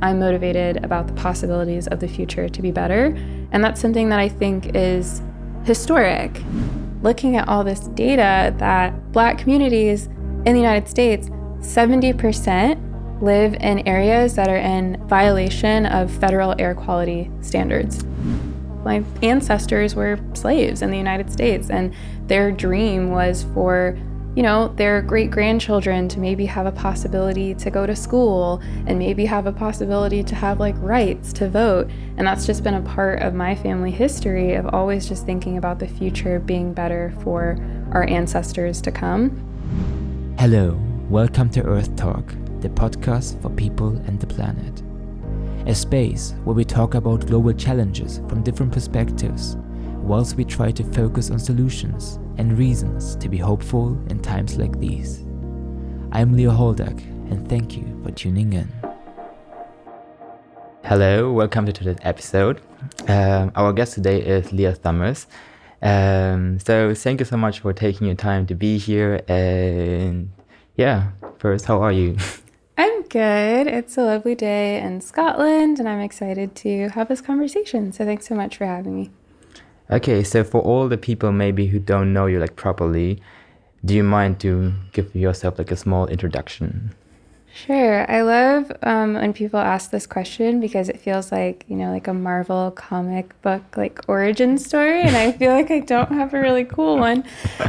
I'm motivated about the possibilities of the future to be better. And that's something that I think is historic. Looking at all this data that Black communities in the United States, 70% live in areas that are in violation of federal air quality standards. My ancestors were slaves in the United States, and their dream was for, their great-grandchildren to maybe have a possibility to go to school and maybe have a possibility to have rights to vote. And that's just been a part of my family history of always just thinking about the future being better for our ancestors to come. Hello, welcome to Earth Talk, the podcast for people and the planet. A space where we talk about global challenges from different perspectives, whilst we try to focus on solutions and reasons to be hopeful in times like these. I'm Leah Holdak, and thank you for tuning in. Hello, welcome to today's episode. Our guest today is Leah Thomas. So thank you so much for taking your time to be here. And first, how are you? I'm good. It's a lovely day in Scotland, and I'm excited to have this conversation. So thanks so much for having me. Okay, so for all the people maybe who don't know you properly, do you mind to give yourself a small introduction? Sure. I love when people ask this question because it feels like a Marvel comic book origin story, and I feel like I don't have a really cool one.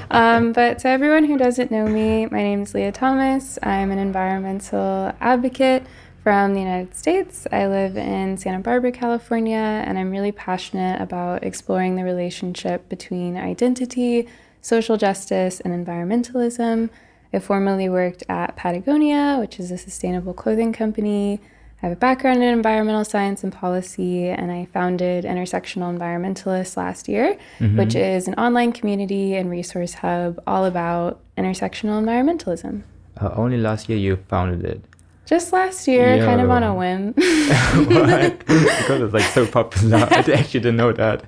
But to everyone who doesn't know me, my name is Leah Thomas. I'm an environmental advocate from the United States. I live in Santa Barbara, California, and I'm really passionate about exploring the relationship between identity, social justice, and environmentalism. I formerly worked at Patagonia, which is a sustainable clothing company. I have a background in environmental science and policy, and I founded Intersectional Environmentalists last year, which is an online community and resource hub all about intersectional environmentalism. Only last year you founded it. Just last year, kind of on a whim. Why? Because it's so popular. I actually didn't know that.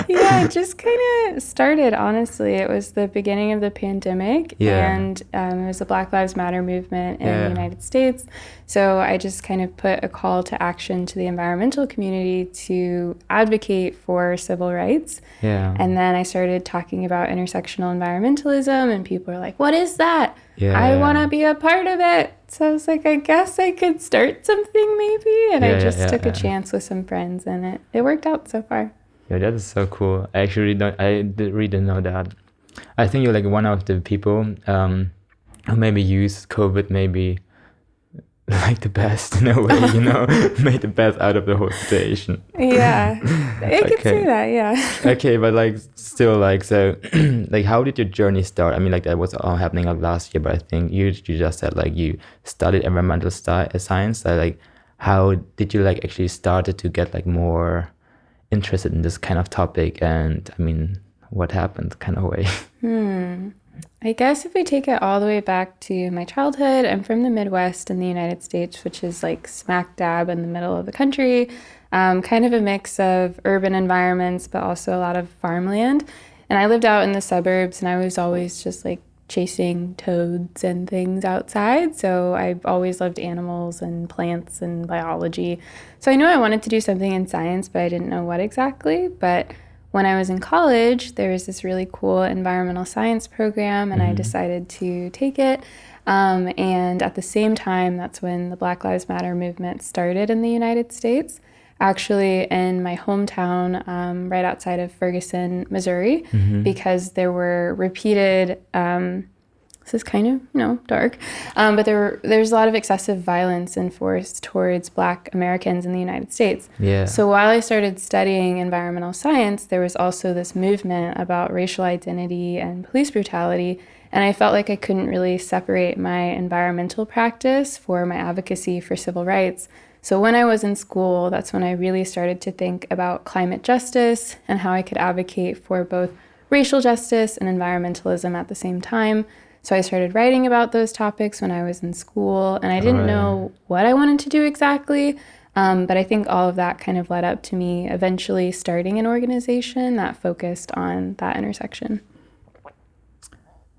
Yeah, it just kind of started, honestly. It was the beginning of the pandemic, and it was the Black Lives Matter movement in the United States. So I just kind of put a call to action to the environmental community to advocate for civil rights. Yeah. And then I started talking about intersectional environmentalism, and people were like, what is that? I want to be a part of it. So I was like, I guess I could start something maybe. And I just took a chance with some friends, and it worked out so far. Yeah, that is so cool. I really didn't know that. I think you're one of the people who maybe used COVID maybe the best in a way, made the best out of the whole situation. Yeah, I could say that, yeah. Okay, but still so how did your journey start? I mean that was all happening last year, but I think you just said you studied environmental science. So how did you actually started to get more interested in this kind of topic, and I mean what happened kind of way? I guess if we take it all the way back to my childhood, I'm from the Midwest in the United States, which is smack dab in the middle of the country, kind of a mix of urban environments, but also a lot of farmland. And I lived out in the suburbs, and I was always just chasing toads and things outside. So I've always loved animals and plants and biology. So I knew I wanted to do something in science, but I didn't know what exactly. But when I was in college, there was this really cool environmental science program, and I decided to take it. And at the same time, that's when the Black Lives Matter movement started in the United States. Actually, in my hometown, right outside of Ferguson, Missouri, because there were repeated, this is kind of, dark, but there's a lot of excessive violence enforced towards Black Americans in the United States. Yeah. So while I started studying environmental science, there was also this movement about racial identity and police brutality, and I felt like I couldn't really separate my environmental practice for my advocacy for civil rights. So when I was in school, that's when I really started to think about climate justice and how I could advocate for both racial justice and environmentalism at the same time. So I started writing about those topics when I was in school, and I didn't know what I wanted to do exactly, but I think all of that kind of led up to me eventually starting an organization that focused on that intersection.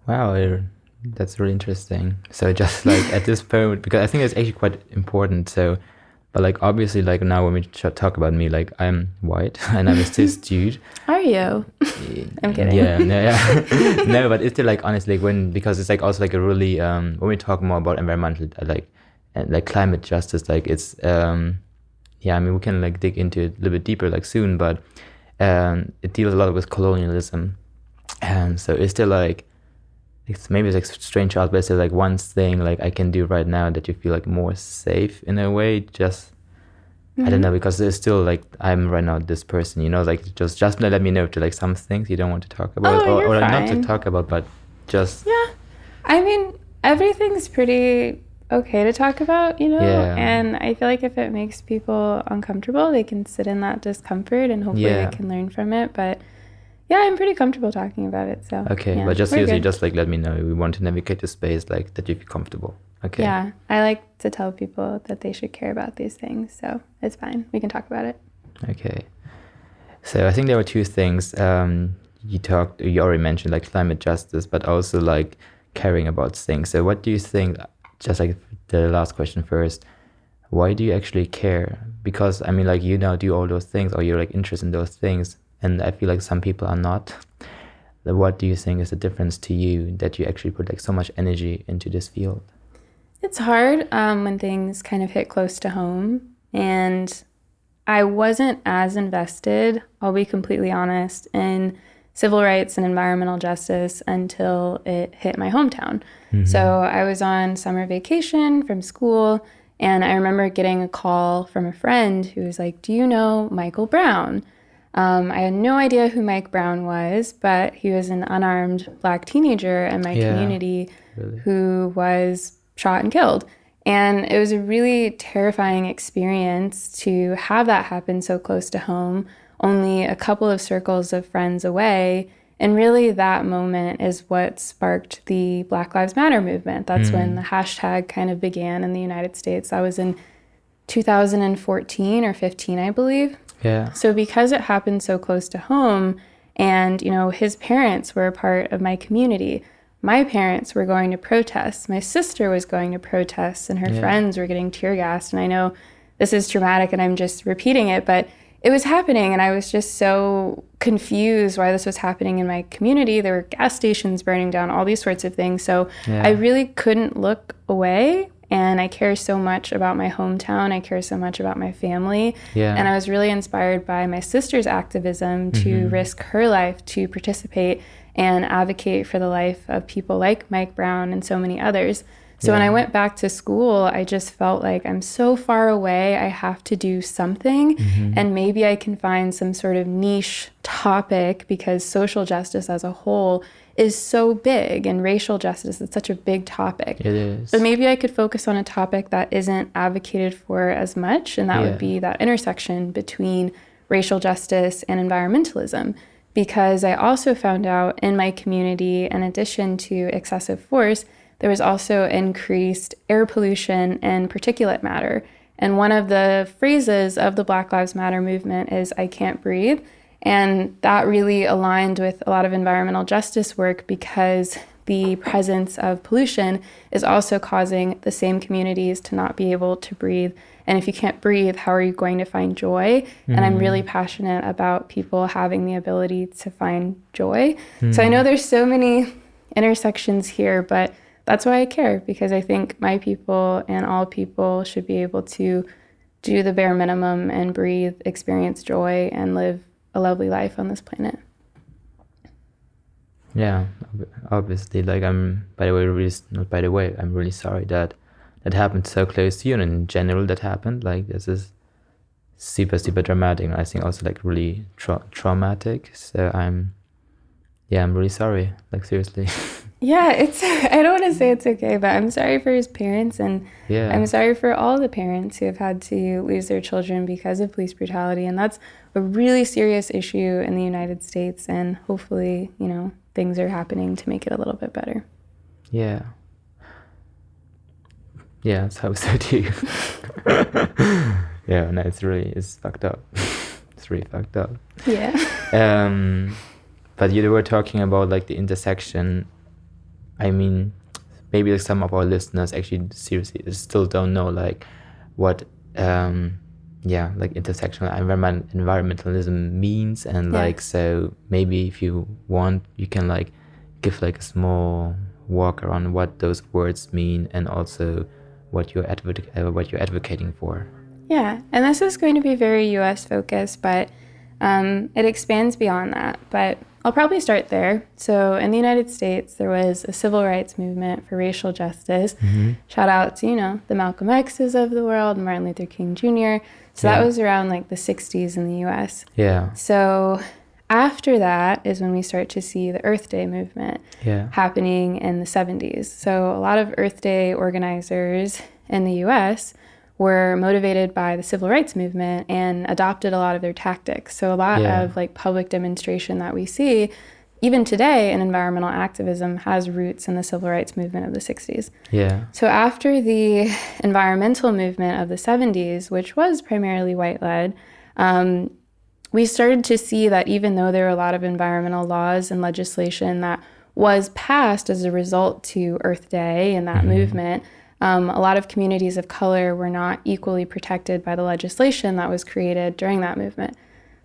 Wow, that's really interesting. So just at this point, because I think it's actually quite important. So But like obviously, like now when we talk about me, like I'm white and I'm a cis dude. Are you? I'm kidding. Yeah. No, but it's still like honestly because it's like also like a really when we talk more about environmental like climate justice, like it's yeah, I mean we can like dig into it a little bit deeper like soon, but it deals a lot with colonialism, and so it's still like it's like strange out, but it's still like one thing like I can do right now that you feel like more safe in a way. Just I don't know, because it's still like I'm right now this person, you know, like just let me know to like some things you don't want to talk about, Oh, you're or not to fine. talk about, but just Yeah. I mean, everything's pretty okay to talk about, you know? Yeah. And I feel like if it makes people uncomfortable, they can sit in that discomfort and hopefully Yeah. they can learn from it. But yeah, I'm pretty comfortable talking about it. So okay, yeah, but just we're seriously, good. just like let me know. We want to navigate the space like that you feel comfortable. Okay. Yeah, I like to tell people that they should care about these things. So it's fine. We can talk about it. Okay. So I think there were two things you already mentioned, like climate justice, but also like caring about things. So what do you think, just like the last question first, why do you actually care? Because I mean, like you now do all those things, or you're like interested in those things, and I feel like some people are not. What do you think is the difference to you that you actually put like so much energy into this field? It's hard when things kind of hit close to home. And I wasn't as invested, I'll be completely honest, in civil rights and environmental justice until it hit my hometown. So I was on summer vacation from school, and I remember getting a call from a friend who was like, "Do you know Michael Brown?" I had no idea who Mike Brown was, but he was an unarmed Black teenager in my community who was shot and killed. And it was a really terrifying experience to have that happen so close to home, only a couple of circles of friends away. And really, that moment is what sparked the Black Lives Matter movement. That's when the hashtag kind of began in the United States. That was in 2014 or 15, I believe. Yeah. So because it happened so close to home, and, you know, his parents were a part of my community, my parents were going to protest. My sister was going to protest, and her friends were getting tear gassed. And I know this is traumatic and I'm just repeating it, but it was happening. And I was just so confused why this was happening in my community. There were gas stations burning down, all these sorts of things. So I really couldn't look away. And I care so much about my hometown. I care so much about my family. Yeah. And I was really inspired by my sister's activism to risk her life to participate and advocate for the life of people like Mike Brown and so many others. So when I went back to school, I just felt like I'm so far away, I have to do something. And maybe I can find some sort of niche topic, because social justice as a whole is so big, and racial justice is such a big topic. It is. But maybe I could focus on a topic that isn't advocated for as much, and that would be that intersection between racial justice and environmentalism. Because I also found out in my community, in addition to excessive force, there was also increased air pollution and particulate matter. And one of the phrases of the Black Lives Matter movement is, "I can't breathe." And that really aligned with a lot of environmental justice work, because the presence of pollution is also causing the same communities to not be able to breathe. And if you can't breathe, how are you going to find joy? And I'm really passionate about people having the ability to find joy. So I know there's so many intersections here, but that's why I care, because I think my people and all people should be able to do the bare minimum and breathe, experience joy, and live a lovely life on this planet. Yeah, obviously, like I'm really sorry that happened so close to you, and in general that happened. Like this is super, super dramatic, and I think also like really traumatic. So I'm really sorry, like seriously. Yeah, I don't want to say it's okay, but I'm sorry for his parents, and I'm sorry for all the parents who have had to lose their children because of police brutality. And that's a really serious issue in the United States, and hopefully, you know, things are happening to make it a little bit better. Yeah, that's how so too. Yeah, no, it's fucked up. It's really fucked up. Yeah. But you were talking about like the intersection. I mean, maybe like some of our listeners actually seriously still don't know like what like intersectional environmentalism means, and Yeah. like, so maybe if you want, you can like give like a small walk around what those words mean, and also what you're advocating for. Yeah, and this is going to be very US focused, but it expands beyond that. But I'll probably start there. So in the United States, there was a civil rights movement for racial justice. Shout out to, the Malcolm X's of the world, Martin Luther King Jr. So that was around like the 60s in the US. Yeah. So after that is when we start to see the Earth Day movement happening in the 70s. So a lot of Earth Day organizers in the US were motivated by the civil rights movement and adopted a lot of their tactics. So a lot of like public demonstration that we see, even today in environmental activism, has roots in the civil rights movement of the 60s. Yeah. So after the environmental movement of the 70s, which was primarily white-led, we started to see that even though there were a lot of environmental laws and legislation that was passed as a result to Earth Day and that movement, a lot of communities of color were not equally protected by the legislation that was created during that movement.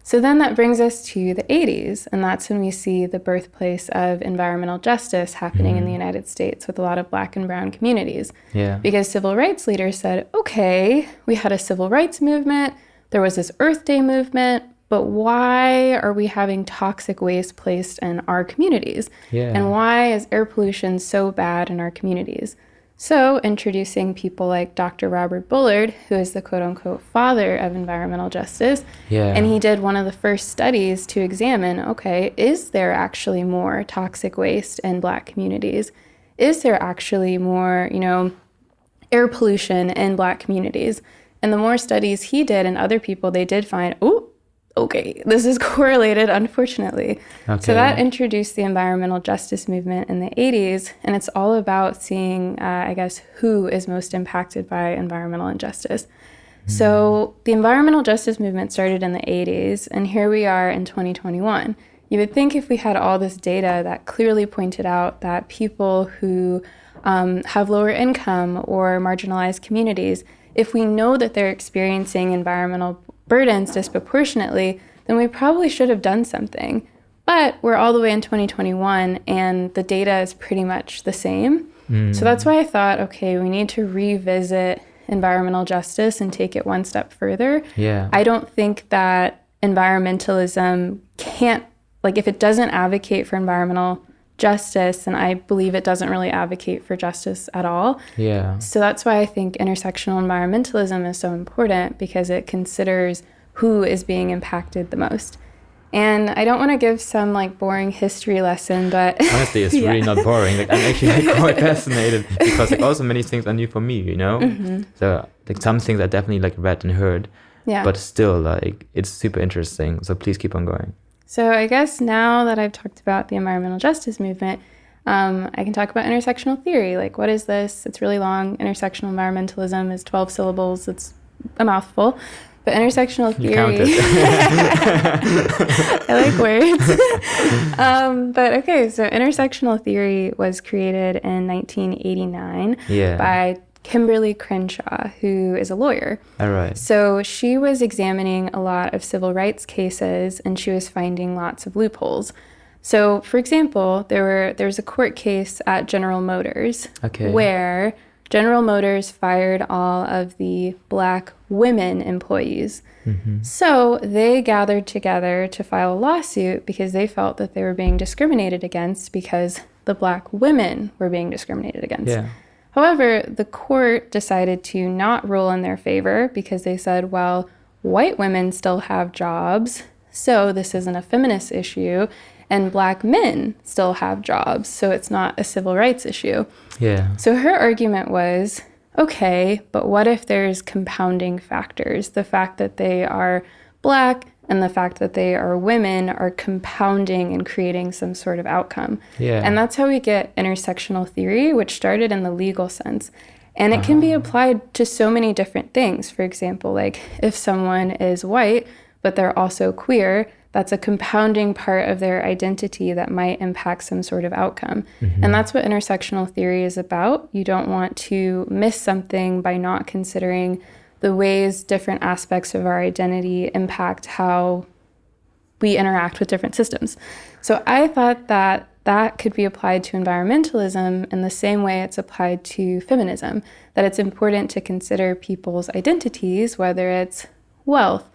So then that brings us to the 80s, and that's when we see the birthplace of environmental justice happening in the United States with a lot of Black and brown communities. Yeah. Because civil rights leaders said, okay, we had a civil rights movement, there was this Earth Day movement, but why are we having toxic waste placed in our communities? Yeah. And why is air pollution so bad in our communities? So introducing people like Dr. Robert Bullard, who is the quote-unquote father of environmental justice, and he did one of the first studies to examine, okay, is there actually more toxic waste in Black communities? Is there actually more, air pollution in Black communities? And the more studies he did and other people, they did find, okay, this is correlated, unfortunately. Okay. So that introduced the environmental justice movement in the 80s, and it's all about seeing, who is most impacted by environmental injustice. So the environmental justice movement started in the 80s, and here we are in 2021. You would think if we had all this data that clearly pointed out that people who have lower income or marginalized communities, if we know that they're experiencing environmental burdens disproportionately, then we probably should have done something. But we're all the way in 2021 and the data is pretty much the same. So that's why I thought, okay, we need to revisit environmental justice and take it one step further. Yeah. I don't think that environmentalism can't, if it doesn't advocate for environmental justice, and I believe it doesn't really advocate for justice at all. Yeah. So that's why I think intersectional environmentalism is so important, because it considers who is being impacted the most. And I don't want to give some boring history lesson, but honestly, it's really not boring. I'm actually quite fascinated, because also many things are new for me, So some things I definitely read and heard, but still it's super interesting. So please keep on going. So I guess now that I've talked about the environmental justice movement, I can talk about intersectional theory. What is this? It's really long. Intersectional environmentalism is 12 syllables. It's a mouthful. But intersectional theory... You counted. I like words. But okay, so intersectional theory was created in 1989 by Kimberly Crenshaw, who is a lawyer. All right. So she was examining a lot of civil rights cases, and she was finding lots of loopholes. So, for example, there was a court case at General Motors where General Motors fired all of the Black women employees. So they gathered together to file a lawsuit because they felt that they were being discriminated against because the Black women were being discriminated against. Yeah. However, the court decided to not rule in their favor because they said, well, white women still have jobs, so this isn't a feminist issue, and Black men still have jobs, so it's not a civil rights issue. Yeah. So her argument was, okay, but what if there's compounding factors? The fact that they are Black and the fact that they are women are compounding and creating some sort of outcome. Yeah. And that's how we get intersectional theory, which started in the legal sense. And it can be applied to so many different things. For example, if someone is white, but they're also queer, that's a compounding part of their identity that might impact some sort of outcome. And that's what intersectional theory is about. You don't want to miss something by not considering the ways different aspects of our identity impact how we interact with different systems. So I thought that that could be applied to environmentalism in the same way it's applied to feminism, that it's important to consider people's identities, whether it's wealth,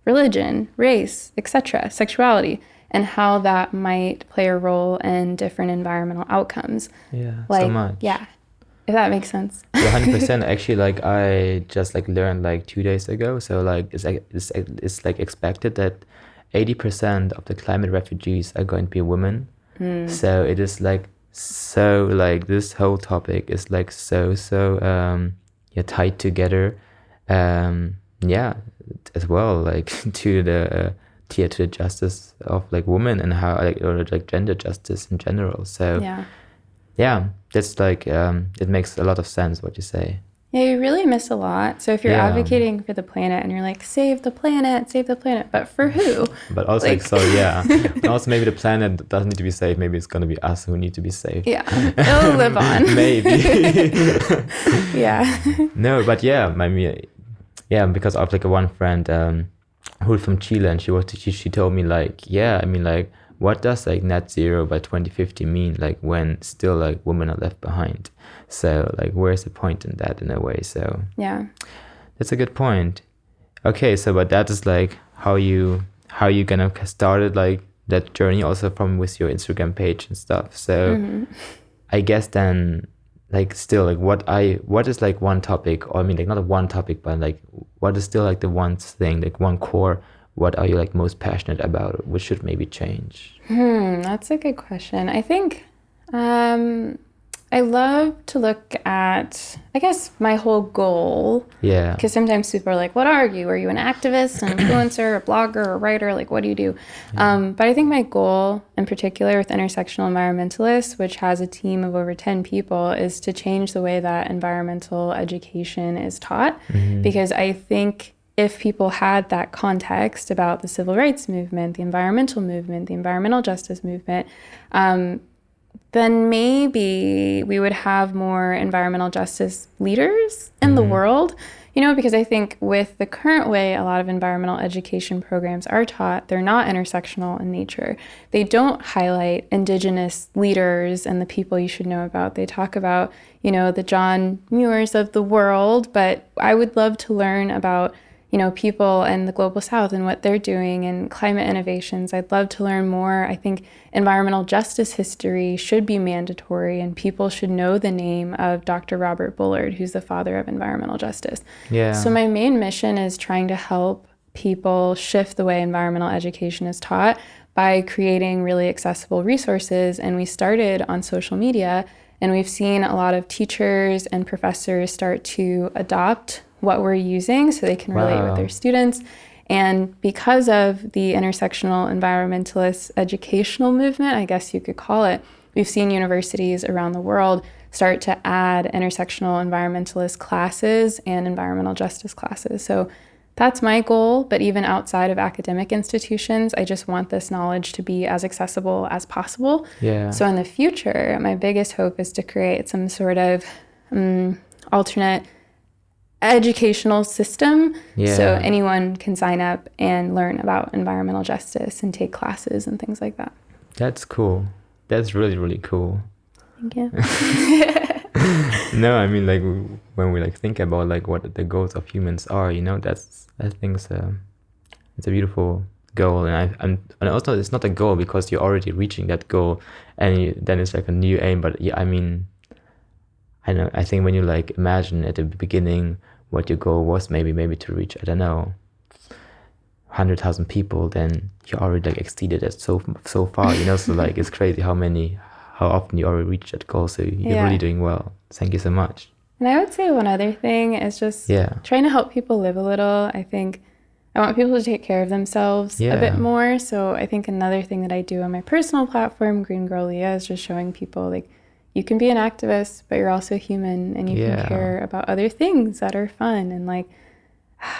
religion, race, etc., sexuality, and how that might play a role in different environmental outcomes. Yeah, like, so much. Yeah, if that makes sense. Yeah, 100%. Actually, like I just like learned like 2 days ago. So like it's like expected that 80% of the climate refugees are going to be women. So it is like so like this whole topic is like so yeah, tied together. Yeah, as well like to the justice of like women and how like or like gender justice in general. So yeah, that's like it makes a lot of sense what you say. Yeah, you really miss a lot. So if you're advocating for the planet and you're like, save the planet, but for who? But also like, so yeah, and also maybe the planet doesn't need to be saved. Maybe it's gonna be us who need to be saved. Yeah, it'll live on. Maybe. Yeah. No, but yeah, maybe yeah, because I have like a one friend who's from Chile, and she told me like, yeah, I mean like, what does like net zero by 2050 mean, like when still like women are left behind? So like where's the point in that in a way? So yeah, that's a good point. Okay, so but that is like how you gonna started like that journey also from with your Instagram page and stuff. So I guess then like still like what is like one topic, or I mean like not a one topic, but like what is still like the one thing, like one core, what are you like most passionate about, which should maybe change? That's a good question. I think I love to look at, I guess, my whole goal. Yeah. Because sometimes people are like, what are you? Are you an activist, an influencer, a blogger, a writer? Like, what do you do? Yeah. But I think my goal in particular with Intersectional Environmentalists, which has a team of over 10 people, is to change the way that environmental education is taught. Because I think if people had that context about the civil rights movement, the environmental justice movement, then maybe we would have more environmental justice leaders in the world, you know, because I think with the current way a lot of environmental education programs are taught, they're not intersectional in nature. They don't highlight indigenous leaders and the people you should know about. They talk about, you know, the John Muirs of the world, but I would love to learn about, you know, people in the global south and what they're doing and climate innovations. I'd love to learn more. I think environmental justice history should be mandatory, and people should know the name of Dr. Robert Bullard, who's the father of environmental justice. Yeah. So my main mission is trying to help people shift the way environmental education is taught by creating really accessible resources. And we started on social media, and we've seen a lot of teachers and professors start to adopt what we're using so they can relate with their students. And because of the intersectional environmentalist educational movement, I guess you could call it, we've seen universities around the world start to add intersectional environmentalist classes and environmental justice classes. So that's my goal, but even outside of academic institutions, I just want this knowledge to be as accessible as possible. Yeah. So in the future, my biggest hope is to create some sort of alternate educational system, so anyone can sign up and learn about environmental justice and take classes and things like that. That's cool. That's really, really cool. Thank you. No, I mean like when we like think about like what the goals of humans are, you know, that's, I think it's a beautiful goal, and also it's not a goal because you're already reaching that goal, and then it's like a new aim. But yeah, I mean, I think when you like imagine at the beginning what your goal was, maybe to reach, I don't know, 100,000 people, then you already like exceeded it so far, you know. So like it's crazy how often you already reach that goal. So you're really doing well. Thank you so much. And I would say one other thing is just trying to help people live a little. I think I want people to take care of themselves a bit more. So I think another thing that I do on my personal platform, Green Girl Leah, is just showing people like, you can be an activist, but you're also human, and you can care about other things that are fun. And like,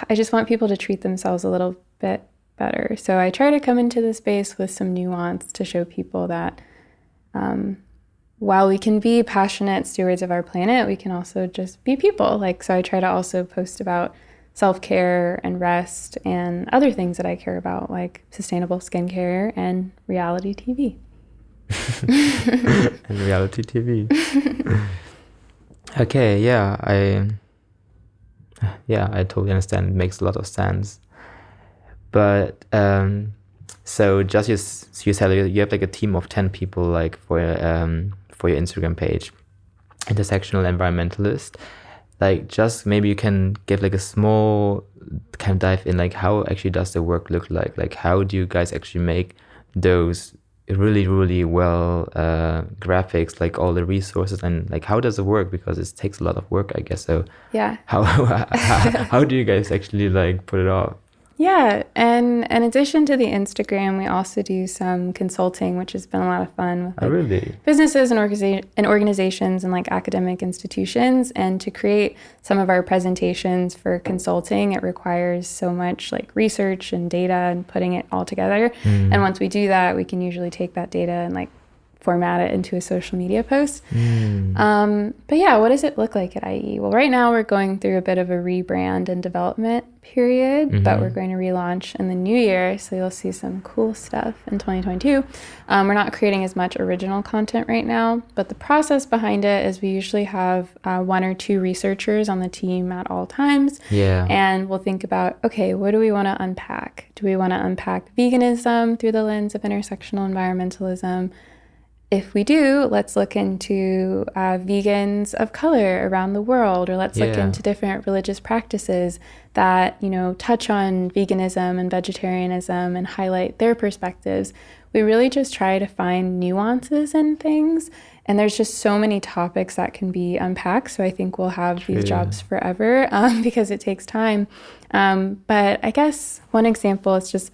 I just want people to treat themselves a little bit better. So I try to come into the space with some nuance to show people that while we can be passionate stewards of our planet, we can also just be people. Like, so I try to also post about self-care and rest and other things that I care about, like sustainable skincare and reality TV. And reality TV. Okay, I totally understand. It makes a lot of sense. But so just you said you have like a team of 10 people like for your Instagram page, intersectional environmentalist. Like, just maybe you can give like a small kind of dive in, like how actually does the work look like? Like, how do you guys actually make those really, really well graphics, like all the resources, and like how does it work? Because it takes a lot of work, I guess. So Yeah. how do you guys actually like put it off? Yeah, and in addition to the Instagram, we also do some consulting, which has been a lot of fun with like Really? businesses and organizations and like academic institutions. And to create some of our presentations for consulting, it requires so much like research and data and putting it all together. And once we do that, we can usually take that data and like format it into a social media post. But yeah, what does it look like at IE? Well, right now we're going through a bit of a rebrand and development period that we're going to relaunch in the new year. So you'll see some cool stuff in 2022. We're not creating as much original content right now, but the process behind it is we usually have 1 or 2 researchers on the team at all times. Yeah. And we'll think about, okay, what do we want to unpack? Do we want to unpack veganism through the lens of intersectional environmentalism? If we do, let's look into vegans of color around the world, or let's look into different religious practices that, you know, touch on veganism and vegetarianism and highlight their perspectives. We really just try to find nuances in things. And there's just so many topics that can be unpacked. So I think we'll have these jobs forever because it takes time. But I guess one example is just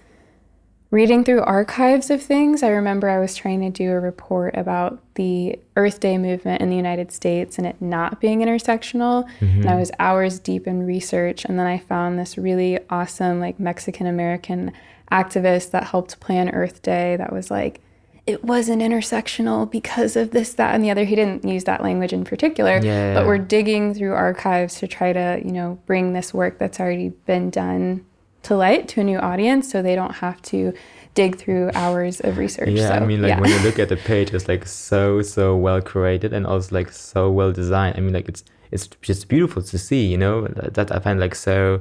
reading through archives of things. I remember I was trying to do a report about the Earth Day movement in the United States and it not being intersectional. And I was hours deep in research. And then I found this really awesome, like Mexican-American activist that helped plan Earth Day that was like, it wasn't intersectional because of this, that, and the other. He didn't use that language in particular, but we're digging through archives to try to, you know, bring this work that's already been done to light to a new audience, so they don't have to dig through hours of research. Yeah, so, I mean, like when you look at the page, it's like so well created and also like so well designed. I mean, like it's just beautiful to see, you know. That I find like so,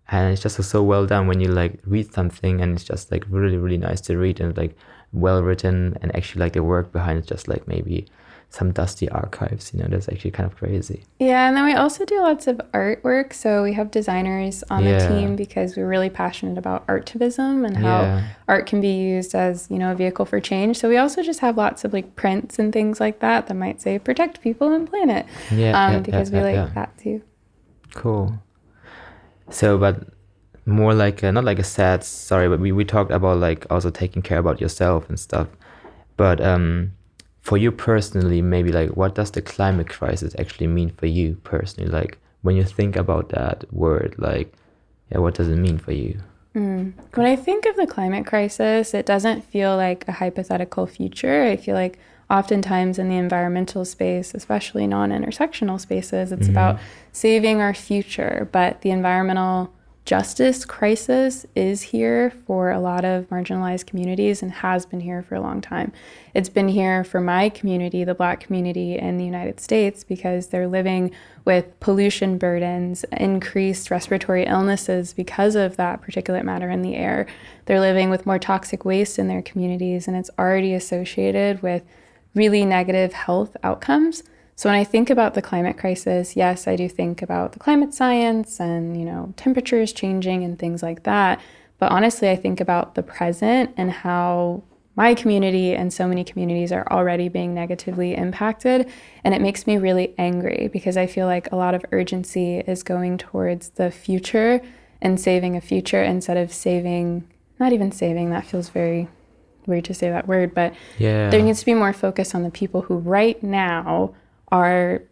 and it's just so well done when you like read something and it's just like really, really nice to read and like well written, and actually like the work behind it, just like maybe some dusty archives, you know. That's actually kind of crazy. Yeah, and then we also do lots of artwork. So we have designers on the team because we're really passionate about artivism and how art can be used as, you know, a vehicle for change. So we also just have lots of like prints and things like that might say protect people and planet. Because we like that too. Cool. So, but more like not like a sad story, but we talked about like also taking care about yourself and stuff. But for you personally, maybe like what does the climate crisis actually mean for you personally? Like when you think about that word, like, yeah, what does it mean for you? When I think of the climate crisis, it doesn't feel like a hypothetical future. I feel like oftentimes in the environmental space, especially non-intersectional spaces, it's about saving our future. But the environmental justice crisis is here for a lot of marginalized communities and has been here for a long time. It's been here for my community, the Black community in the United States, because they're living with pollution burdens, increased respiratory illnesses because of that particulate matter in the air. They're living with more toxic waste in their communities, and it's already associated with really negative health outcomes. So when I think about the climate crisis, yes, I do think about the climate science and, you know, temperatures changing and things like that. But honestly, I think about the present and how my community and so many communities are already being negatively impacted. And it makes me really angry because I feel like a lot of urgency is going towards the future and saving a future instead of saving, not even saving, that feels very weird to say that word, but there needs to be more focus on the people who right now are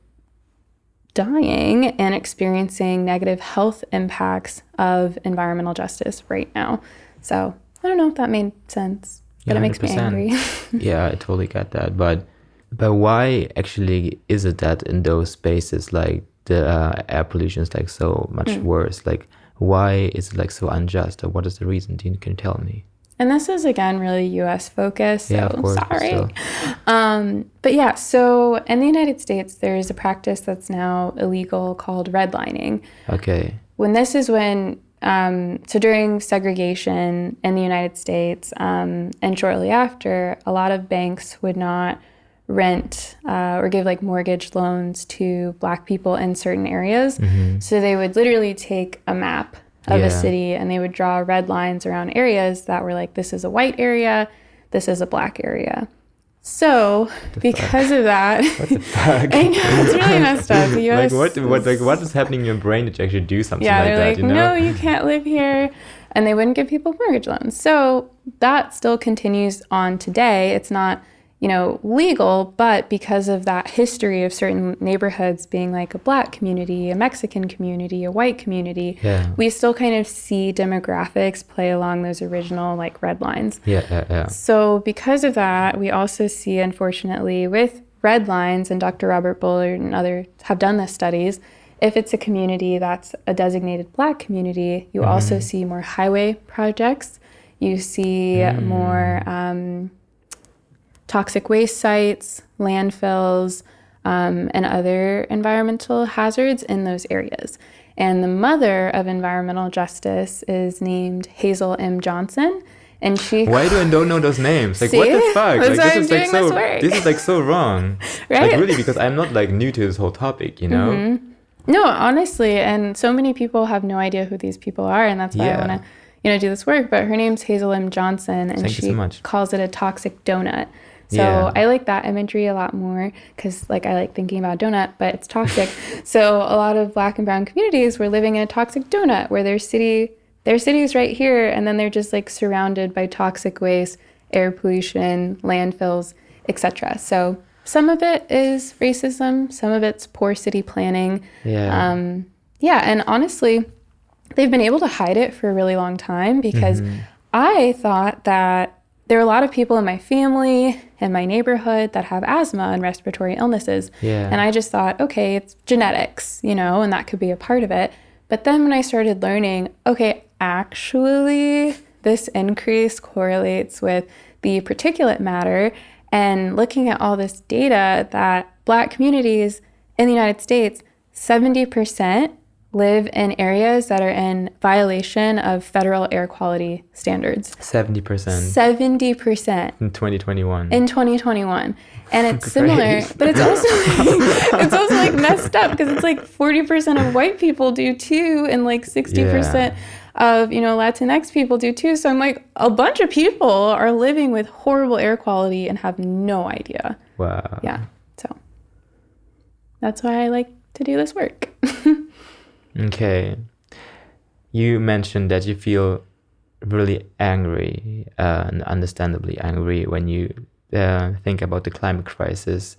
dying and experiencing negative health impacts of environmental justice right now. So I don't know if that made sense, but it makes me angry. Yeah, I totally get that. But why actually is it that in those spaces, like the air pollution is like so much worse. Like, why is it like so unjust, or what is the reason? Can you tell me? And this is, again, really U.S. focused, so Yeah, of course, but sorry. still. But yeah, so in the United States, there's a practice that's now illegal called redlining. Okay. So during segregation in the United States, and shortly after, a lot of banks would not rent or give like mortgage loans to Black people in certain areas. So they would literally take a map of a city and they would draw red lines around areas that were like, this is a white area, this is a Black area. So because of that, What the fuck? I know, it's really messed up. The US what is happening in your brain that you actually do something like they're that? like, You know? no, you can't live here. And they wouldn't give people mortgage loans. So that still continues on today. It's not, legal, but because of that history of certain neighborhoods being like a Black community, a Mexican community, a white community, we still kind of see demographics play along those original like red lines. Yeah. So because of that, we also see, unfortunately, with red lines, and Dr. Robert Bullard and others have done this studies, if it's a community that's a designated Black community, you also see more highway projects. You see more toxic waste sites, landfills, and other environmental hazards in those areas. And the mother of environmental justice is named Hazel M. Johnson. And she... Why do I don't know those names? Like, See? what the fuck? That's Like, why this is I'm like doing so. this work. This is like so wrong. Right? Like, really, because I'm not like new to this whole topic, you know? No, honestly, and so many people have no idea who these people are, and that's why I want to, do this work. But her name's Hazel M. Johnson, and Thank you so much. calls it a toxic donut. So I like that imagery a lot more because, like, I like thinking about a donut, but it's toxic. So a lot of Black and brown communities were living in a toxic donut where their city's right here, and then they're just like surrounded by toxic waste, air pollution, landfills, etc. So some of it is racism, some of it's poor city planning. And honestly, they've been able to hide it for a really long time because I thought that there are a lot of people in my family and my neighborhood that have asthma and respiratory illnesses. And I just thought, okay, it's genetics, and that could be a part of it. But then when I started learning, okay, actually, this increase correlates with the particulate matter, and looking at all this data that Black communities in the United States, 70% live in areas that are in violation of federal air quality standards. 70%. 70%. In 2021. In 2021. And it's similar, but it's also like messed up because it's like 40% of white people do too, and like 60% of, Latinx people do too. So I'm like, a bunch of people are living with horrible air quality and have no idea. Wow. Yeah. So that's why I like to do this work. Okay. You mentioned that you feel really angry, and understandably angry when you think about the climate crisis.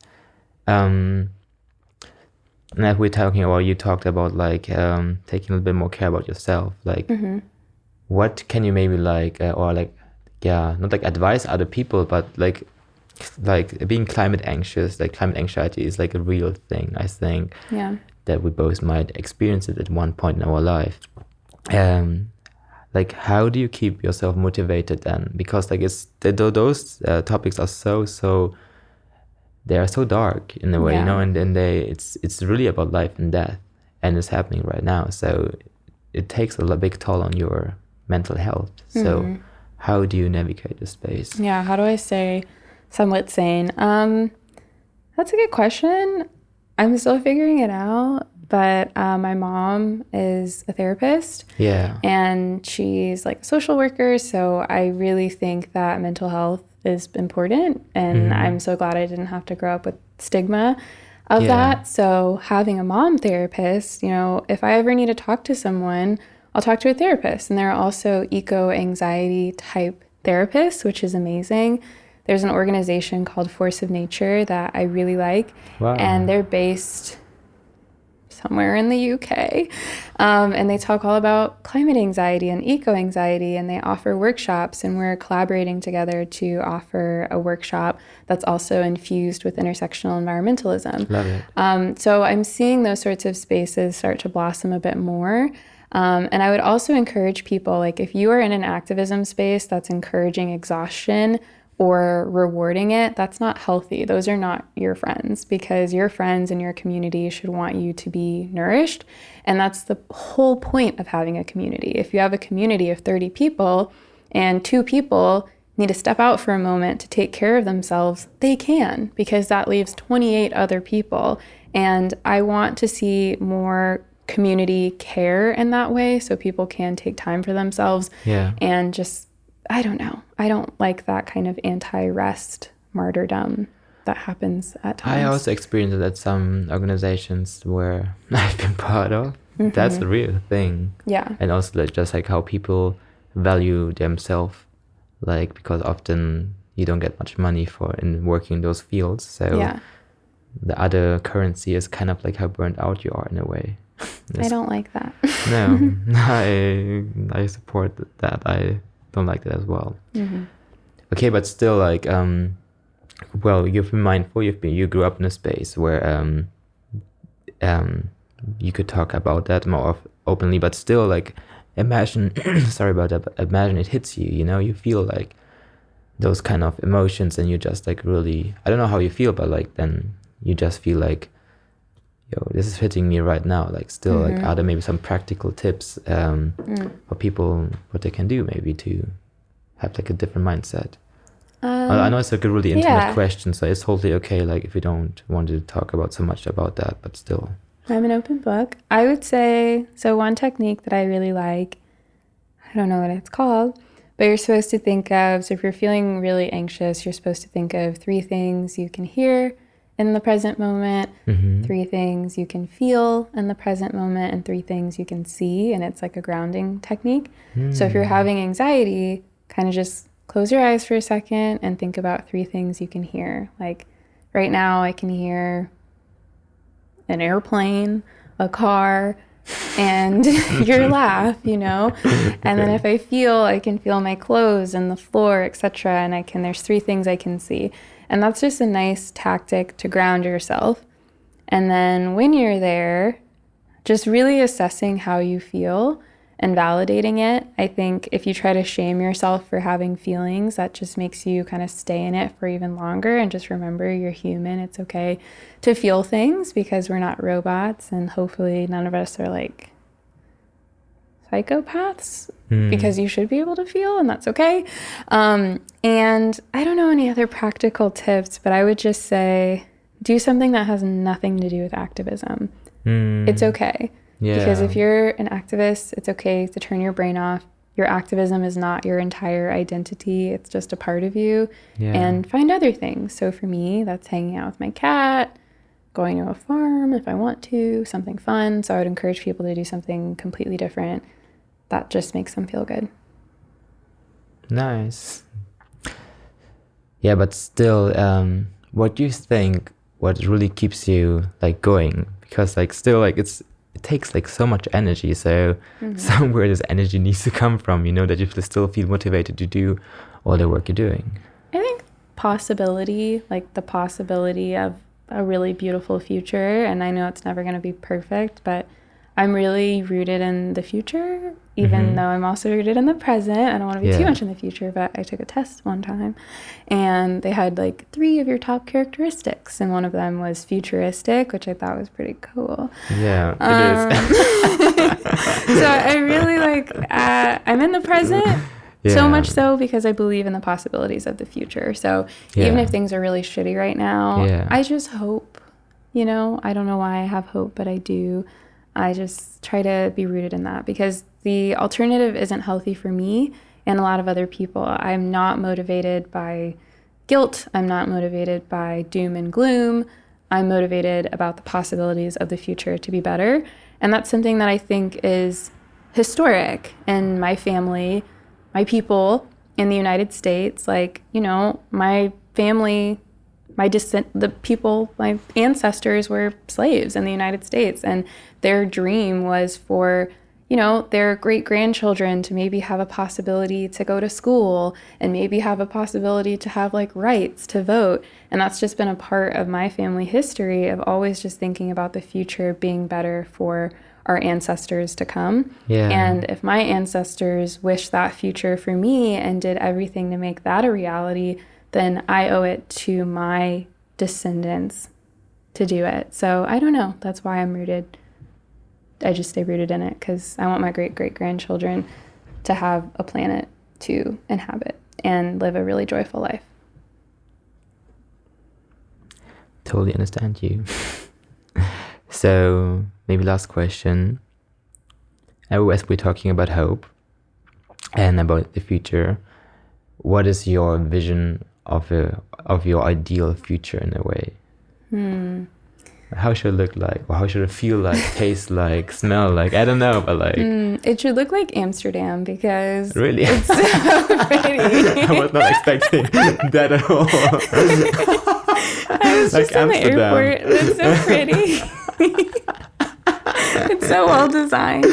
And like we're talking about, you talked about like taking a little bit more care about yourself. Like, what can you maybe like, not like advise other people, but like being climate anxious, like climate anxiety is like a real thing, I think. Yeah. That we both might experience it at one point in our life. Like, how do you keep yourself motivated then? Because like those topics are so they are so dark in a way, and then it's really about life and death, and it's happening right now. So it takes a big toll on your mental health. So how do you navigate the space? Yeah, how do I stay somewhat sane? That's a good question. I'm still figuring it out, but my mom is a therapist. Yeah. And she's like a social worker, so I really think that mental health is important, and I'm so glad I didn't have to grow up with stigma of that. So having a mom therapist, if I ever need to talk to someone, I'll talk to a therapist. And there are also eco-anxiety type therapists, which is amazing. There's an organization called Force of Nature that I really like. Wow. And they're based somewhere in the UK. And they talk all about climate anxiety and eco-anxiety, and they offer workshops, and we're collaborating together to offer a workshop that's also infused with intersectional environmentalism. Love it. So I'm seeing those sorts of spaces start to blossom a bit more. And I would also encourage people, like if you are in an activism space that's encouraging exhaustion or rewarding it, that's not healthy. Those are not your friends, because your friends and your community should want you to be nourished. And that's the whole point of having a community. If you have a community of 30 people and 2 people need to step out for a moment to take care of themselves, they can, because that leaves 28 other people. And I want to see more community care in that way, so people can take time for themselves. And just, I don't know, I don't like that kind of anti-rest martyrdom that happens at times. I also experienced it at some organizations where I've been part of. That's the real thing. And also like just like how people value themselves, like because often you don't get much money for in working in those fields, so the other currency is kind of like how burnt out you are in a way. I don't like that. No, I support that. I don't like that as well. Okay, but still, like, well, you've been mindful. You grew up in a space where you could talk about that more openly, but still, like, imagine. Sorry about that, but imagine it hits you. You know, you feel like those kind of emotions, and you just like really. I don't know how you feel, but like then you just feel like, yo, this is hitting me right now. Like still, like are there maybe some practical tips for people, what they can do maybe to have like a different mindset? I know it's like a really intimate question, so it's totally okay. Like if you don't want to talk about so much about that, but still. I'm an open book. I would say, so one technique that I really like, I don't know what it's called, but you're supposed to think of, so if you're feeling really anxious, you're supposed to think of 3 things you can hear in the present moment, 3 things you can feel in the present moment, and 3 things you can see. And it's like a grounding technique. So if you're having anxiety, kind of just close your eyes for a second and think about 3 things you can hear. Like right now I can hear an airplane, a car, and your laugh, you know. And then if I can feel my clothes and the floor, etc. And there's 3 things I can see. And that's just a nice tactic to ground yourself. And then when you're there, just really assessing how you feel and validating it. I think if you try to shame yourself for having feelings, that just makes you kind of stay in it for even longer. And just remember, you're human. It's okay to feel things because we're not robots. And hopefully none of us are like psychopaths, because you should be able to feel, and that's okay. And I don't know any other practical tips, but I would just say do something that has nothing to do with activism. It's okay. Because if you're an activist, it's okay to turn your brain off. Your activism is not your entire identity. It's just a part of you. And find other things. So for me, that's hanging out with my cat, going to a farm if I want to, something fun. So I would encourage people to do something completely different that just makes them feel good. Nice. Yeah, but still, what do you think, what really keeps you like going? Because like still like it takes like so much energy. So somewhere this energy needs to come from, you know, that you still feel motivated to do all the work you're doing. I think possibility, like the possibility of a really beautiful future. And I know it's never going to be perfect, but I'm really rooted in the future, even though I'm also rooted in the present. I don't want to be too much in the future, but I took a test one time and they had like 3 of your top characteristics. And one of them was futuristic, which I thought was pretty cool. Yeah, it is. So I really like, I'm in the present. So much so because I believe in the possibilities of the future. So even if things are really shitty right now, I just hope, you know, I don't know why I have hope, but I do. I just try to be rooted in that because the alternative isn't healthy for me and a lot of other people. I'm not motivated by guilt. I'm not motivated by doom and gloom. I'm motivated about the possibilities of the future to be better. And that's something that I think is historic in my family, my people in the United States. Like, you know, my family my ancestors were slaves in the United States, and their dream was for, their great grandchildren to maybe have a possibility to go to school and maybe have a possibility to have like rights to vote. And that's just been a part of my family history of always just thinking about the future being better for our ancestors to come. Yeah. And if my ancestors wish that future for me and did everything to make that a reality, then I owe it to my descendants to do it. So I don't know. That's why I just stay rooted in it, because I want my great-great-grandchildren to have a planet to inhabit and live a really joyful life. Totally understand you. So maybe last question. As we're talking about hope and about the future, what is your vision of your ideal future in a way? How should it look like? Or how should it feel like, taste like, smell like? I don't know, but like... It should look like Amsterdam, because Really? it's so pretty. I was not expecting that at all. I was Like just in the Amsterdam. airport. It's so pretty. It's so well designed.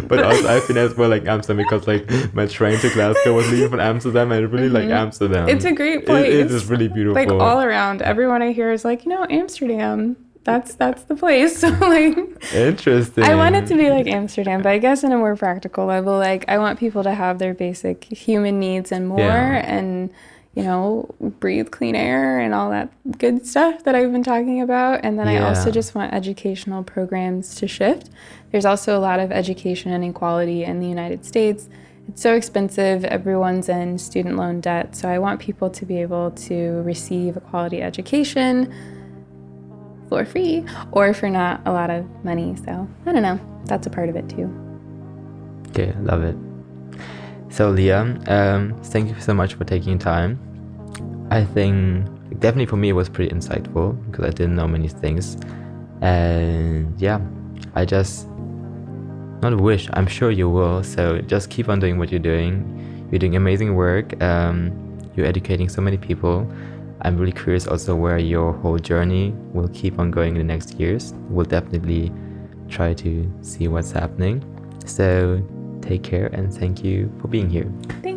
But also I've been as well like Amsterdam, because like my train to Glasgow was leaving from Amsterdam, and I really like Amsterdam. It's a great place. It is really beautiful. Like all around, everyone I hear is like, Amsterdam. That's the place. So like, Interesting. I want it to be like Amsterdam, but I guess in a more practical level, like I want people to have their basic human needs and more, and breathe clean air and all that good stuff that I've been talking about. And then I also just want educational programs to shift. There's also a lot of education inequality in the United States. It's so expensive. Everyone's in student loan debt. So I want people to be able to receive a quality education for free or for not a lot of money. So I don't know. That's a part of it too. Okay, love it. So Leah, thank you so much for taking time. I think definitely for me it was pretty insightful, because I didn't know many things. And yeah, I just not wish, I'm sure you will. So just keep on doing what you're doing. You're doing amazing work. You're educating so many people. I'm really curious also where your whole journey will keep on going in the next years. We'll definitely try to see what's happening. So take care, and thank you for being here. Thank